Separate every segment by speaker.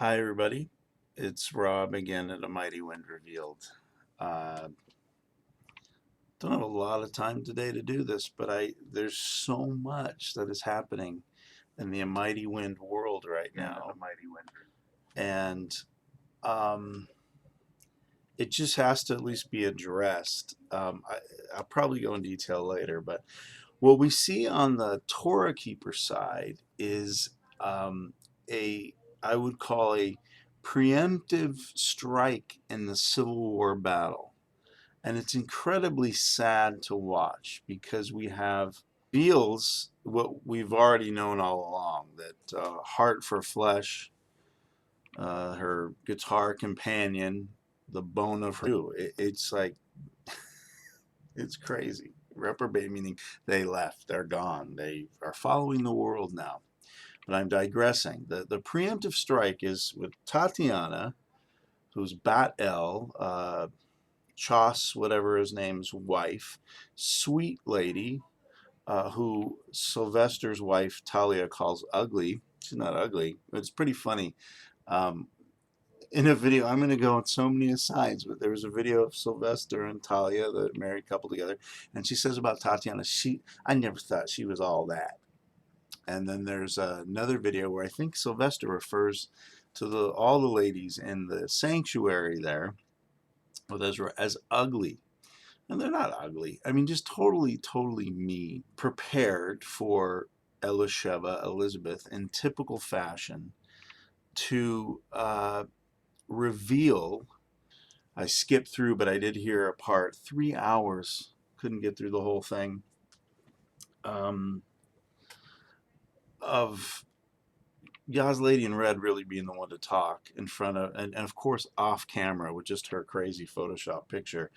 Speaker 1: Hi, everybody. It's Rob again at Amightywind Revealed. Uh, don't have a lot of time today to do this, but there's so much that is happening in the Amightywind world right now, and um, it just has to at least be addressed. I'll probably go in detail later, but what we see on the Torah keeper side is um, a, I would call a preemptive strike in the Civil War battle. And it's incredibly sad to watch because we have reveals what we've already known all along, that Heart for Flesh, her guitar companion, the bone of her, it's like, it's crazy. Reprobate meaning they left, they're gone, they are following the world now. But I'm digressing. The preemptive strike is with Tatiana, who's Bat El, Chas, whatever his name's wife, sweet lady, who Sylvester's wife Talia calls ugly. She's not ugly. It's pretty funny. Um, in a video, I'm going to go on so many asides, but there was a video of Sylvester and Talia, the married couple together, and she says about Tatiana, I never thought she was all that. And then there's another video where I think Sylvester refers to all the ladies in the sanctuary there with Ezra as ugly. And they're not ugly. I mean, just totally, totally mean. Prepared for Elisheva, Elizabeth, in typical fashion to reveal. I skipped through, but I did hear a part. 3 hours. Couldn't get through the whole thing. Of Yah's Lady in Red really being the one to talk in front of, and of course off camera with just her crazy Photoshop picture,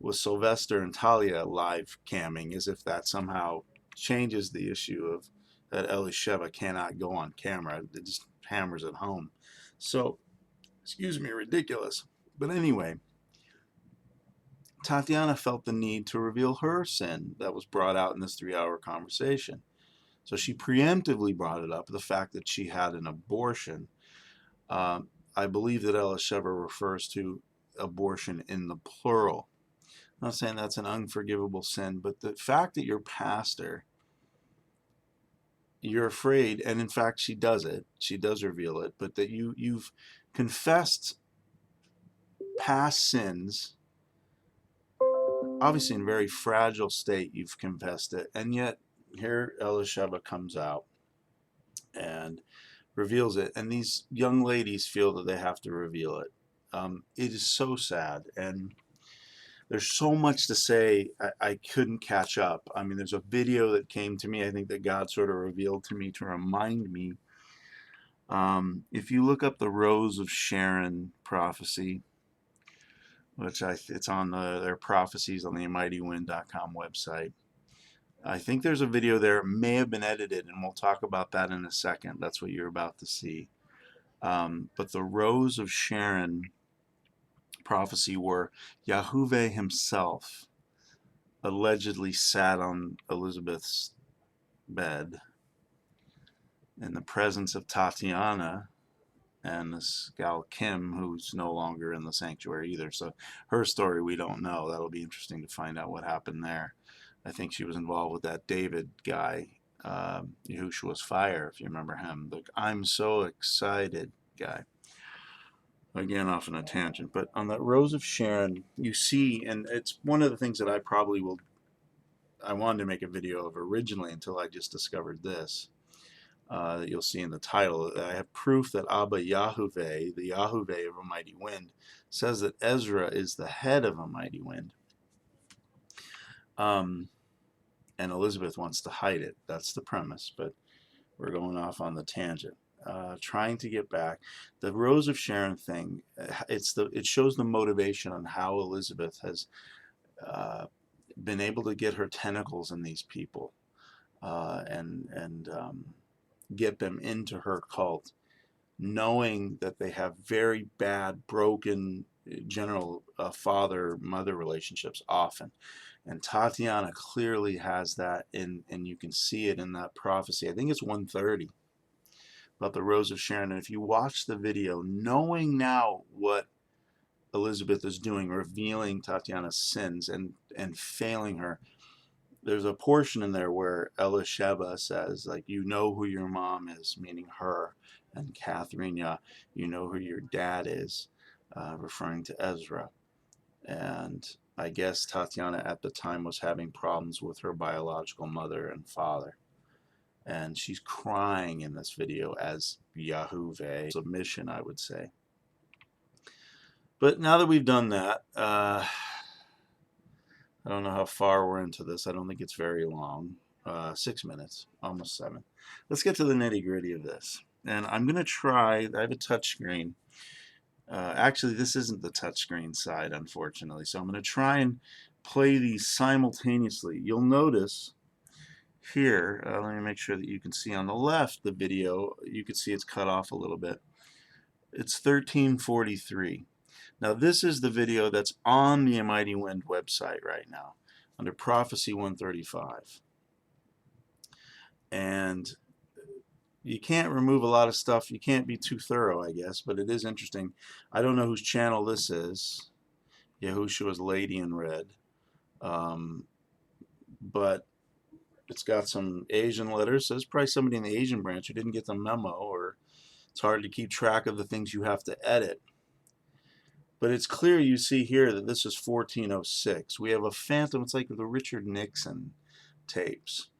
Speaker 1: with Sylvester and Talia live camming, as if that somehow changes the issue of that Elisheva cannot go on camera. It just hammers it home. So, excuse me, ridiculous. But anyway, Tatiana felt the need to reveal her sin that was brought out in this 3 hour conversation. So she preemptively brought it up, the fact that she had an abortion. I believe that Elisheva refers to abortion in the plural. I'm not saying that's an unforgivable sin, but the fact that your pastor, you're afraid, and in fact she does it, she does reveal it, but that you've confessed past sins, obviously in a very fragile state you've confessed it, and yet here Elisheva comes out and reveals it, and these young ladies feel that they have to reveal it. It is so sad, and there's so much to say. I couldn't catch up. I mean, there's a video that came to me, I think, that God sort of revealed to me to remind me. If you look up the Rose of Sharon prophecy, which it's on their prophecies on the Amightywind.com website, I think there's a video there. It may have been edited, and we'll talk about that in a second. That's what you're about to see. But the Rose of Sharon prophecy, where Yahuveh himself allegedly sat on Elizabeth's bed in the presence of Tatiana and this gal Kim, who's no longer in the sanctuary either. So her story we don't know. That'll be interesting to find out what happened there. I think she was involved with that David guy, Yahushua's Fire, if you remember him. The I'm so excited guy. Again, off on a tangent, but on that Rose of Sharon, you see, and it's one of the things that I wanted to make a video of originally until I just discovered this, that you'll see in the title. I have proof that Abba Yahuveh, the Yahuveh of Amightywind, says that Ezra is the head of Amightywind. And Elizabeth wants to hide it. That's the premise, but we're going off on the tangent. Trying to get back, the Rose of Sharon thing. It shows the motivation on how Elizabeth has been able to get her tentacles in these people, and get them into her cult, knowing that they have very bad, broken general father-mother relationships often. And Tatiana clearly has that, and you can see it in that prophecy. I think it's 130, about the Rose of Sharon. And if you watch the video, knowing now what Elizabeth is doing, revealing Tatiana's sins and failing her, there's a portion in there where Elisheva says, like, you know who your mom is, meaning her, and Catherine, you know who your dad is, referring to Ezra. And I guess Tatiana at the time was having problems with her biological mother and father. And she's crying in this video as Yahuveh, submission, I would say. But now that we've done that, I don't know how far we're into this. I don't think it's very long. 6 minutes, almost 7. Let's get to the nitty-gritty of this. And I'm going to try, I have a touch screen. Actually, this isn't the touchscreen side, unfortunately. So I'm going to try and play these simultaneously. You'll notice here, let me make sure that you can see on the left the video. You can see it's cut off a little bit. It's 1343. Now this is the video that's on the Amightywind website right now under Prophecy 135. And you can't remove a lot of stuff. You can't be too thorough, I guess, but it is interesting. I don't know whose channel this is. Yahushua's Lady in Red. But it's got some Asian letters, so there's probably somebody in the Asian branch who didn't get the memo, or it's hard to keep track of the things you have to edit. But it's clear, you see here, that this is 1406. We have a phantom, it's like the Richard Nixon tapes.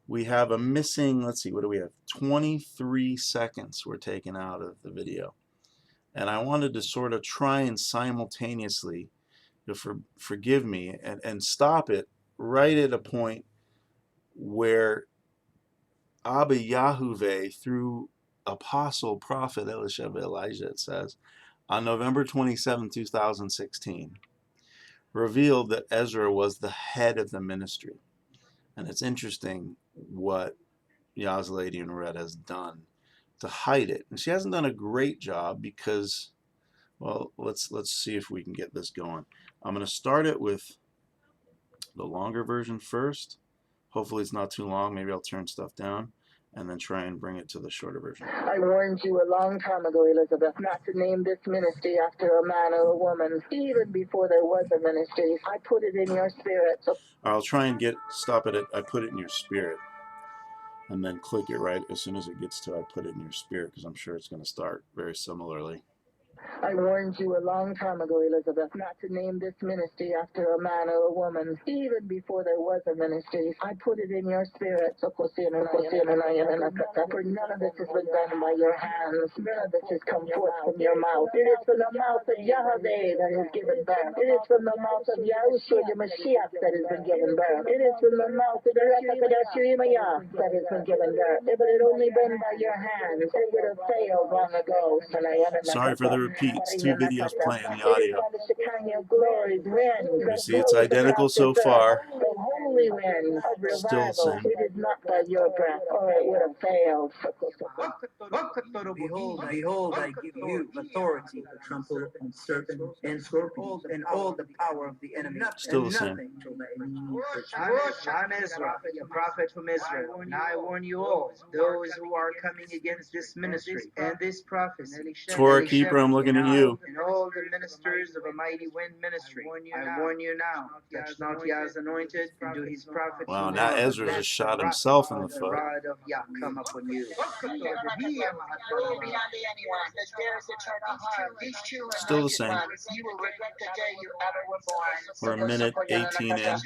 Speaker 1: We have a missing, let's see, what do we have? 23 seconds were taken out of the video. And I wanted to sort of try and simultaneously, forgive me, and stop it right at a point where Abba Yahuveh, through apostle, prophet Elisheva, Elijah, it says, on November 27, 2016, revealed that Ezra was the head of the ministry. And it's interesting what Yah's Lady in Red has done to hide it. And she hasn't done a great job because, well, let's see if we can get this going. I'm going to start it with the longer version first. Hopefully it's not too long. Maybe I'll turn stuff down and then try and bring it to the shorter version.
Speaker 2: I warned you a long time ago, Elizabeth, not to name this ministry after a man or a woman, even before there was a ministry. I put it in your spirit. So
Speaker 1: I'll try and stop it at I put it in your spirit, and then click it right as soon as it gets to I put it in your spirit, because I'm sure it's going to start very similarly.
Speaker 2: I warned you a long time ago, Elizabeth, not to name this ministry after a man or a woman, even before there was a ministry. I put it in your spirit. For none of this has been done by your hands. None of this has come forth from your mouth. It is from the mouth of Yahuveh that has given birth. It is from the mouth of Yahushua, the Mashiach, that has been given birth. It is from the mouth of the Rekakadashimaya that has been given birth. If it had only been by your hands, it would have failed long ago.
Speaker 1: Sorry for the repeats. 2 videos playing the audio. You see, it's identical so far. Still the same.
Speaker 2: It is not by your breath, or it would have failed.
Speaker 3: Behold, I give you authority to trample on serpents and scorpions and all the power of the enemy.
Speaker 1: Still the same.
Speaker 4: I'm Ezra, a prophet from Israel, and I warn you all, those who are coming against this ministry and this prophecy.
Speaker 1: Torah keeper, I'm looking at you.
Speaker 4: And all the ministers of Amightywind ministry. I warn you now, touch not Yah's anointed, and do his prophets.
Speaker 1: Wow, now Ezra just shot himself in the foot.
Speaker 4: The rod of Yah come upon you.
Speaker 1: Still the same. We're a minute 18 in.
Speaker 2: Touch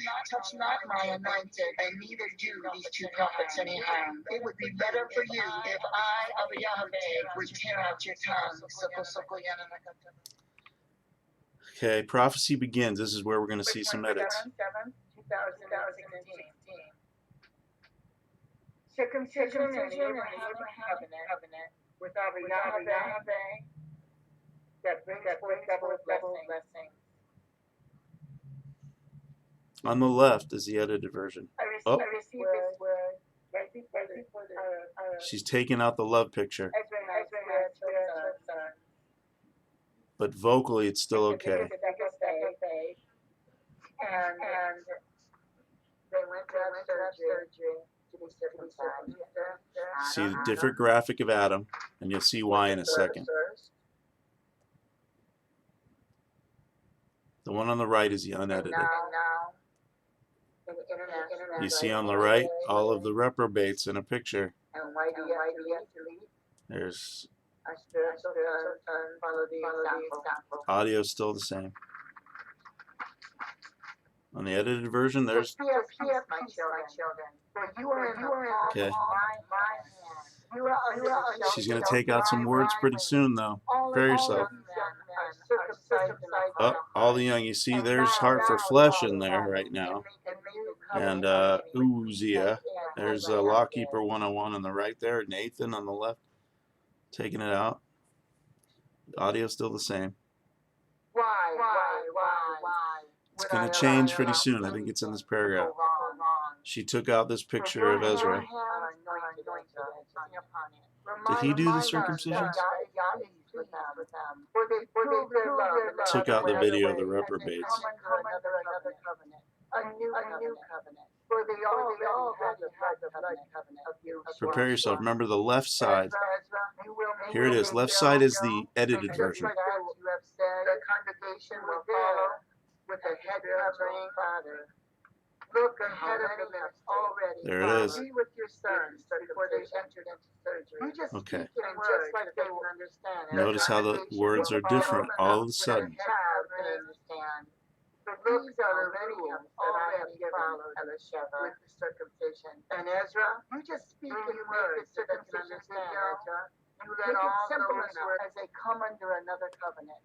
Speaker 2: not my anointed, and neither do these 2 prophets any harm. It would be better for you if I, Abba Yahuveh, would tear out your tongue.
Speaker 1: Okay, prophecy begins. This is where we're going to see some edits.
Speaker 2: Circumcision and Abraham covenant with Abba Yahuveh that brings forth double blessing.
Speaker 1: On the left is the edited version. Oh,
Speaker 2: I received this word.
Speaker 1: she's taking out the love picture. But vocally, it's still okay.
Speaker 2: And they went to have surgery to be circumcised.
Speaker 1: See the different graphic of Adam, and you'll see why in a second. The one on the right is the unedited. You see on the right all of the reprobates in a picture.
Speaker 2: And why do you delete?
Speaker 1: There's
Speaker 2: Our spiritual sons follow the example.
Speaker 1: audio still the same. On the edited version, there's
Speaker 2: Peace, my children. For you are in the palm
Speaker 1: okay.
Speaker 2: of my hand. You are under the shelter
Speaker 1: She's going to take out some words pretty soon, though. Prepare yourself. Oh, all the young. You see, there's heart for flesh in there right now. And Uzziah. There's Lawkeeper 101 on the right there. Nathan on the left. Taking it out. The audio's still the same.
Speaker 2: Why?
Speaker 1: It's going to change pretty soon. I think it's in this paragraph. She took out this picture of Ezra. Did he do the circumcision? Took out the video of the reprobates.
Speaker 2: A new covenant. For they all had the blood covenant of you.
Speaker 1: Prepare yourself. Remember the left side. Here it is. Left side is the edited version.
Speaker 2: You have said the congregation will follow with a head covering, Father. Look ahead of the ministry already.
Speaker 1: There it is.
Speaker 2: Be with your sons before they entered into surgery. We just
Speaker 1: Okay.
Speaker 2: speak in words just like they can understand.
Speaker 1: Notice how the words are different all of a sudden.
Speaker 2: For these are the rules that I have given Elisheva with the circumcision. And Ezra, you just speak in words so that they can understand, Ezra. You let all simple as they come under another covenant,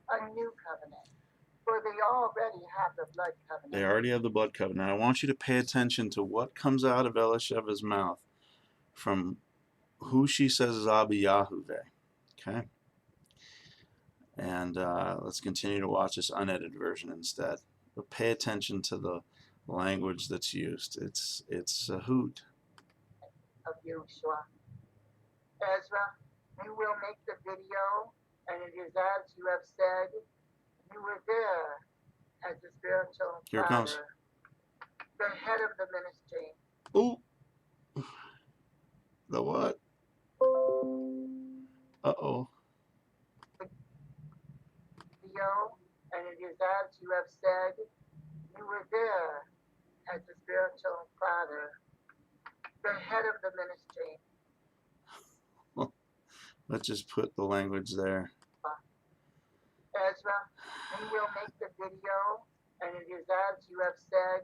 Speaker 2: a new covenant. For they already have the blood covenant.
Speaker 1: They already have the blood covenant. I want you to pay attention to what comes out of Elisheva's mouth from who she says is Abba Yahuveh. Okay? And let's continue to watch this unedited version instead. But pay attention to the language that's used. It's a hoot.
Speaker 2: Of Yeshua. Ezra, you will make the video, and it is as you have said. You were there as the spiritual
Speaker 1: Here it comes.
Speaker 2: father, the head of the ministry.
Speaker 1: Ooh. The what? Uh-oh.
Speaker 2: Video, and it is as you have said. You were there as the spiritual father, the head of the ministry.
Speaker 1: Let's just put the language there.
Speaker 2: Ezra, you will make the video, and it is as you have said.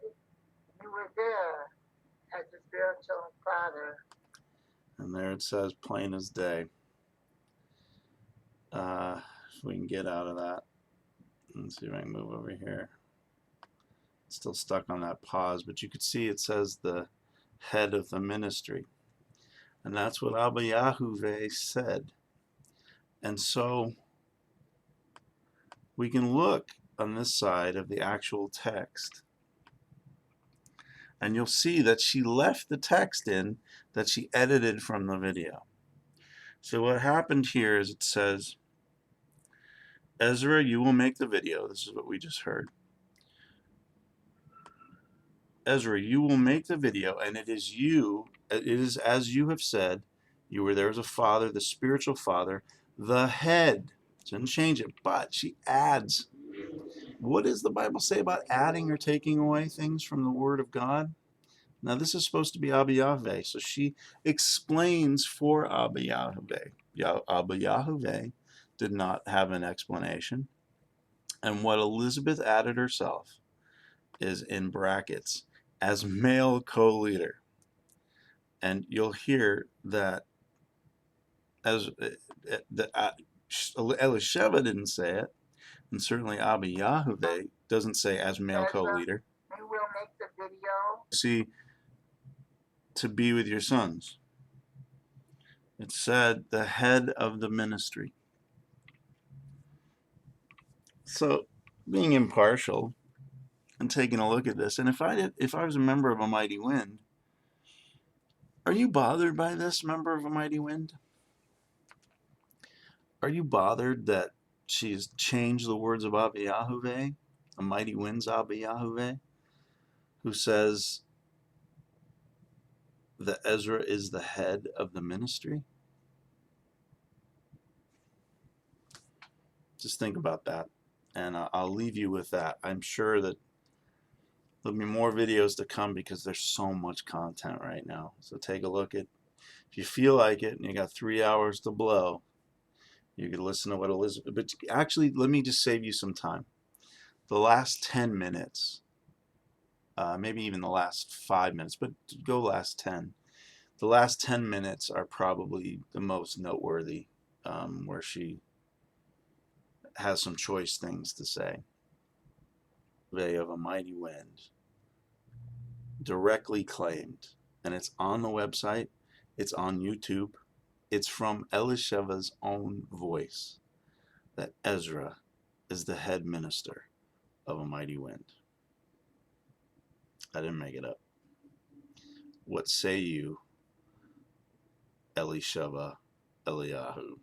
Speaker 2: You were there as the spiritual father.
Speaker 1: And there it says plain as day. If we can get out of that. Let's see if I can move over here. It's still stuck on that pause, but you could see it says the head of the ministry. And that's what Abba Yahuveh said. And so we can look on this side of the actual text, and you'll see that she left the text in that she edited from the video. So what happened here is it says, Ezra, you will make the video. This is what we just heard. Ezra, you will make the video, and it is as you have said. You were there as a father, the spiritual father, the head. Didn't change it, but she adds. What does the Bible say about adding or taking away things from the Word of God? Now this is supposed to be Abba Yahuveh, so she explains for Abba Yahuveh. Abba Yahuveh did not have an explanation, and what Elizabeth added herself is in brackets as male co-leader, and you'll hear that as Elisheva didn't say it, and certainly Abba Yahuveh doesn't say as male co-leader.
Speaker 2: You will make the video.
Speaker 1: See, to be with your sons. It said the head of the ministry. So, being impartial and taking a look at this, and if I was a member of Amightywind, are you bothered by this, member of Amightywind? Are you bothered that she's changed the words of Abba Yahuveh, AmightyWind's Abba Yahuveh, who says that Ezra is the head of the ministry? Just think about that. And I'll leave you with that. I'm sure that there'll be more videos to come because there's so much content right now. So take a look at, if you feel like it and you got 3 hours to blow, you could listen to what Elizabeth, but actually, let me just save you some time. The last 10 minutes, maybe even the last 5 minutes, but go last 10. The last 10 minutes are probably the most noteworthy, where she has some choice things to say. Yahuveh of a mighty wind directly claimed, and it's on the website, it's on YouTube, it's from Elisheva's own voice, that Ezra is the head minister of a mighty wind. I didn't make it up. What say you, Elisheva, Eliyahu?